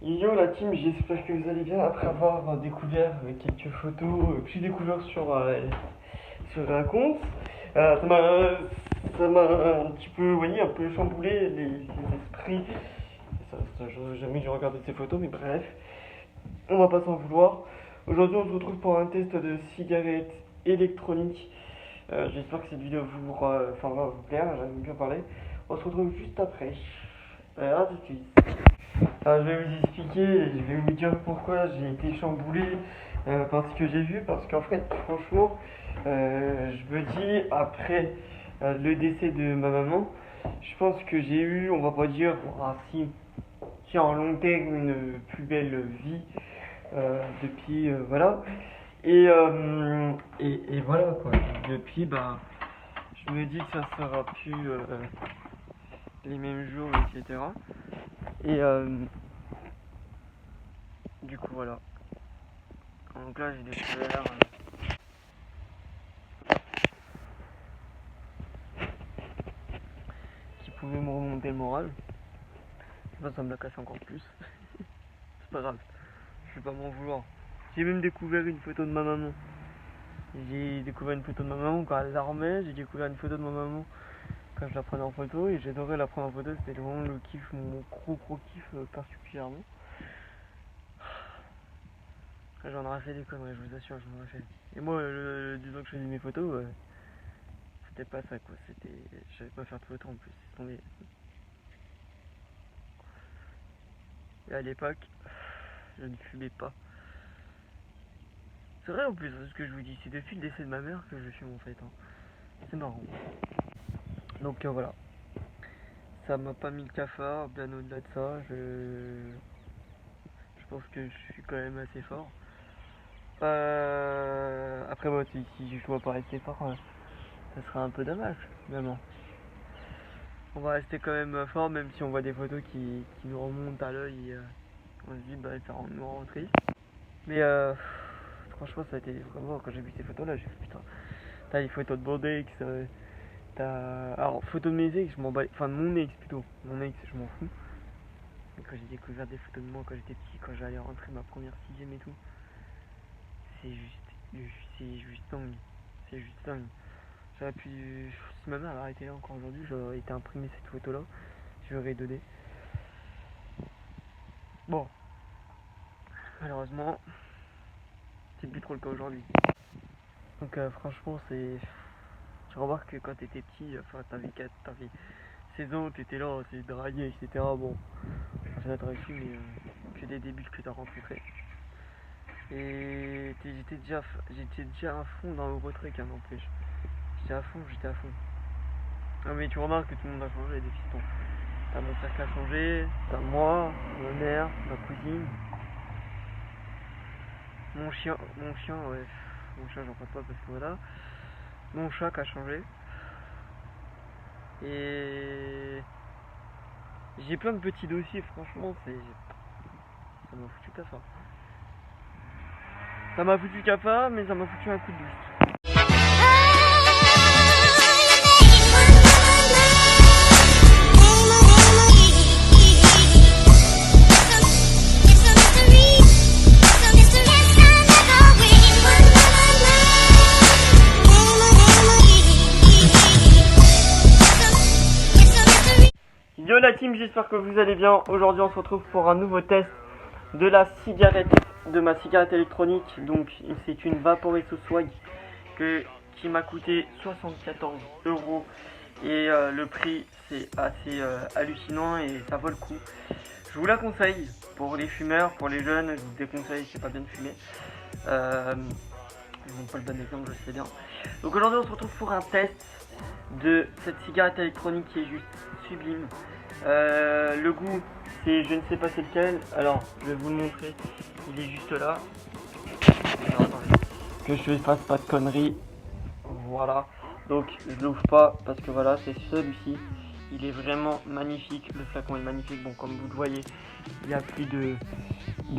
Yo la team, j'espère que vous allez bien après avoir découvert quelques photos que j'ai découvert sur un compte. Ça m'a un petit peu, un peu chamboulé les esprits. J'aurais jamais dû regarder ces photos, mais bref, on va pas s'en vouloir. Aujourd'hui, on se retrouve pour un test de cigarettes électroniques. J'espère que cette vidéo va vous plaire, j'aime bien parler. On se retrouve juste après. À tout de suite. Alors, je vais vous expliquer, je vais vous dire pourquoi j'ai été chamboulé par ce que j'ai vu, parce qu'en fait, franchement, je me dis, après le décès de ma maman, je pense que j'ai eu, on va pas dire, si en long terme, une plus belle vie depuis, voilà. Et voilà, quoi. Depuis, je me dis que ça sera plus les mêmes jours, etc. Et du coup, voilà. Donc là, j'ai découvert qui pouvait me remonter le moral. Enfin, ça me l'a cassé encore plus. C'est pas grave, je vais pas m'en vouloir. J'ai même découvert une photo de ma maman. J'ai découvert une photo de ma maman quand elle dormait. J'ai découvert une photo de ma maman quand je la prenais en photo. Et j'adorais la prendre en photo. C'était vraiment le kiff, mon gros kiff particulièrement. J'en aurais fait des conneries, je vous assure, j'en aurais fait. Et moi, du temps que je faisais mes photos, c'était pas ça quoi. Je savais pas faire de photos en plus. Et à l'époque, je ne fumais pas. C'est vrai en plus, ce que je vous dis, c'est depuis le décès de ma mère que je fume en fait. C'est marrant. Donc voilà. Ça m'a pas mis le cafard, bien au-delà de ça. Je pense que je suis quand même assez fort. Après moi, si je dois pas rester fort, ça serait un peu dommage, vraiment. On va rester quand même fort, même si on voit des photos qui nous remontent à l'œil. On se dit, ça nous rend triste. Mais franchement, ça a été vraiment, quand j'ai vu ces photos là, j'ai fait putain. T'as les photos de mon ex, alors, photos de mes ex, je m'en bats. Enfin, de mon ex plutôt. Mon ex, je m'en fous. Mais quand j'ai découvert des photos de moi quand j'étais petit, quand j'allais rentrer ma première sixième et tout, c'est juste dingue. C'est juste dingue. J'aurais pu. Si ma mère avait arrêté là encore aujourd'hui, j'aurais été imprimé cette photo là. Je l'aurais donné. Bon. Malheureusement, c'est plus trop le cas aujourd'hui. Donc franchement, tu remarques que quand t'étais petit, enfin t'avais 16 ans, t'étais là, t'es dragué, etc. Bon, j'ai dragué, mais que des débiles que t'as rencontrés. Et j'étais déjà à fond dans le retrait, n'empêche. J'étais à fond. Ah mais tu remarques que tout le monde a changé, des fistons. T'as mon frère qui a changé, t'as moi, ma mère, ma cousine. Mon chien, ouais. Mon chien, j'en parle pas parce que voilà. Mon chat qui a changé. Et j'ai plein de petits dossiers, franchement, ça m'a foutu cafard. Ça m'a foutu cafard, mais ça m'a foutu un coup de boost. Yo la team, j'espère que vous allez bien. Aujourd'hui on se retrouve pour un nouveau test de ma cigarette électronique. Donc c'est une Vaporesso Swag qui m'a coûté 74 € et le prix c'est assez hallucinant et ça vaut le coup. Je vous la conseille pour les fumeurs, pour les jeunes, je vous déconseille, c'est pas bien de fumer. Je vous montre pas le bon exemple, je sais bien. Donc aujourd'hui on se retrouve pour un test de cette cigarette électronique qui est juste sublime. Le goût, c'est je ne sais pas c'est lequel. Alors je vais vous le montrer. Il est juste là. Alors, attendez, que je ne fasse pas de conneries. Voilà. Donc je l'ouvre pas parce que voilà, c'est celui-ci. Il est vraiment magnifique. Le flacon est magnifique. Bon, comme vous le voyez, il n'y a plus de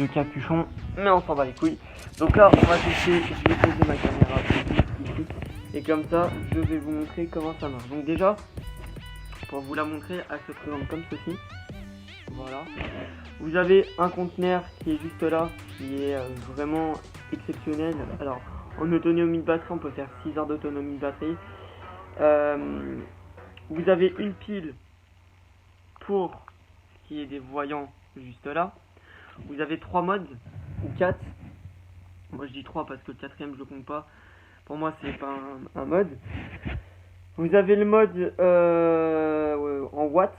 capuchon, mais on s'en bat les couilles. Donc là, on va tester. Je vais poser ma caméra ici. Et comme ça, je vais vous montrer comment ça marche. Donc déjà, pour vous la montrer, elle se présente comme ceci. Voilà. Vous avez un conteneur qui est juste là, qui est vraiment exceptionnel. Alors, en autonomie de batterie, on peut faire 6 heures d'autonomie de batterie. Vous avez une pile pour ce qui est des voyants juste là. Vous avez 3 modes, ou 4. Moi je dis 3 parce que le quatrième je le compte pas. Pour moi c'est pas un mode. Vous avez le mode en watts.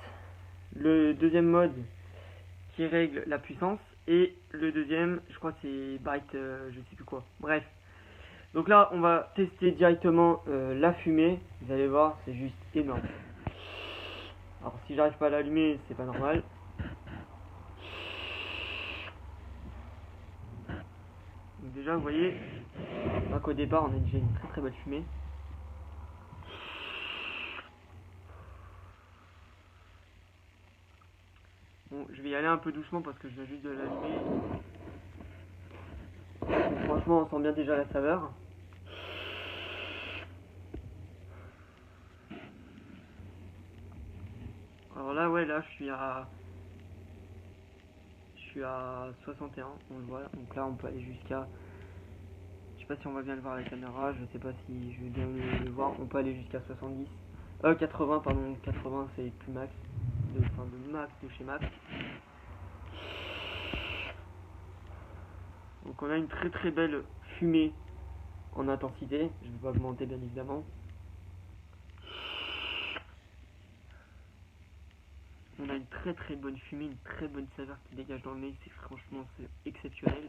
Le deuxième mode qui règle la puissance. Et le deuxième, je crois que c'est byte, je sais plus quoi. Bref. Donc là, on va tester directement la fumée. Vous allez voir, c'est juste énorme. Alors si j'arrive pas à l'allumer, c'est pas normal. Donc déjà, vous voyez, qu'au départ, on a déjà une très très belle fumée. Bon, je vais y aller un peu doucement parce que je viens juste de l'allumer. Franchement, on sent bien déjà la saveur. Alors là, ouais, là, je suis à 61, on le voit. Donc là, on peut aller jusqu'à... Je sais pas si on va bien le voir à la caméra, je sais pas si je vais bien le voir. On peut aller jusqu'à 70. 80, pardon, 80 c'est plus max. Enfin, le max de chez Max. Donc on a une très très belle fumée en intensité. Je ne vais pas augmenter bien évidemment. On a une très très bonne fumée, une très bonne saveur qui dégage dans le nez. C'est franchement c'est exceptionnel.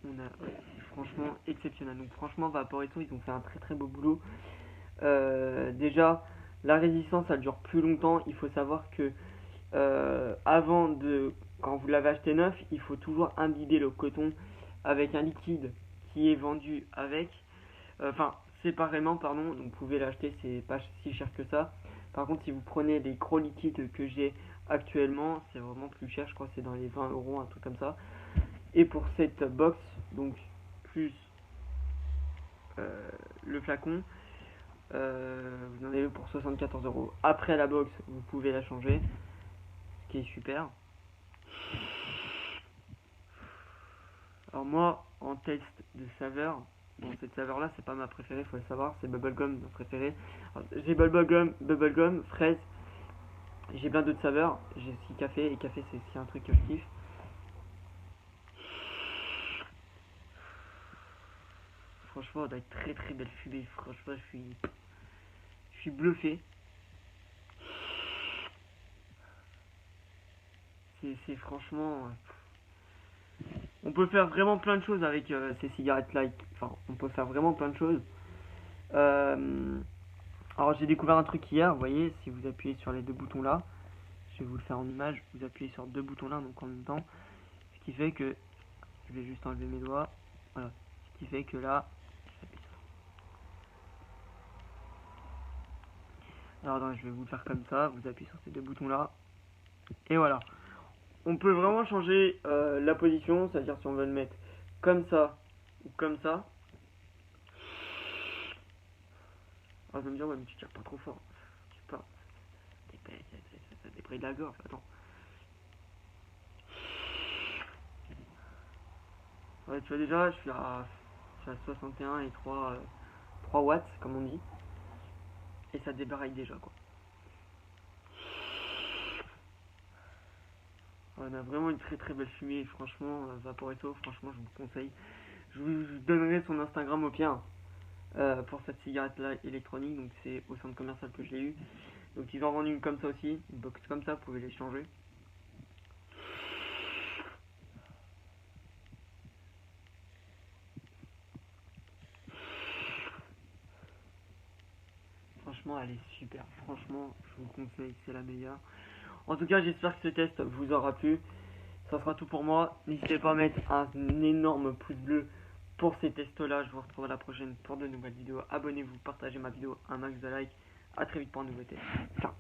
C'est franchement exceptionnel. Donc franchement Vaporesso ils ont fait un très très beau boulot. Déjà la résistance elle dure plus longtemps. Il faut savoir que quand vous l'avez acheté neuf, il faut toujours imbiber le coton avec un liquide qui est vendu avec, séparément, pardon. Donc vous pouvez l'acheter, c'est pas si cher que ça. Par contre, si vous prenez les gros liquides que j'ai actuellement, c'est vraiment plus cher, je crois que c'est dans les 20 euros, un truc comme ça. Et pour cette box, donc plus le flacon, vous en avez pour 74 euros. Après la box, vous pouvez la changer, ce qui est super. Alors moi, en test de saveur, bon cette saveur là c'est pas ma préférée, faut le savoir, c'est bubblegum ma préférée. J'ai bubblegum, fraise, j'ai plein d'autres saveurs, j'ai aussi café, et café c'est aussi un truc que je kiffe. Franchement on a une très très belle fumée, franchement je suis bluffé. C'est franchement... On peut faire vraiment plein de choses avec ces cigarettes là, enfin on peut faire vraiment plein de choses. Alors j'ai découvert un truc hier, vous voyez, si vous appuyez sur les deux boutons là, je vais vous le faire en image, vous appuyez sur deux boutons là, donc en même temps, ce qui fait que, je vais juste enlever mes doigts, voilà, ce qui fait que là, alors non, je vais vous le faire comme ça, vous appuyez sur ces deux boutons là, et voilà. On peut vraiment changer la position, c'est-à-dire si on veut le mettre comme ça, ou comme ça. Ah, je vais me dire, ouais, mais tu tires pas trop fort, je sais pas, ça débraye de la gorge, attends. Ouais, tu vois déjà, je suis à 61 et 3 watts, comme on dit. Et ça débraille déjà, quoi. On a vraiment une très très belle fumée, franchement, Vaporetto, franchement, je vous conseille. Je vous donnerai son Instagram au pire pour cette cigarette là électronique, donc c'est au centre commercial que je l'ai eu. Donc ils ont vendu une comme ça aussi, une box comme ça, vous pouvez l'échanger. Franchement, elle est super. Franchement, je vous conseille, c'est la meilleure. En tout cas, j'espère que ce test vous aura plu. Ça sera tout pour moi. N'hésitez pas à mettre un énorme pouce bleu pour ces tests-là. Je vous retrouve à la prochaine pour de nouvelles vidéos. Abonnez-vous, partagez ma vidéo, un max de likes. A très vite pour un nouveau test. Ciao.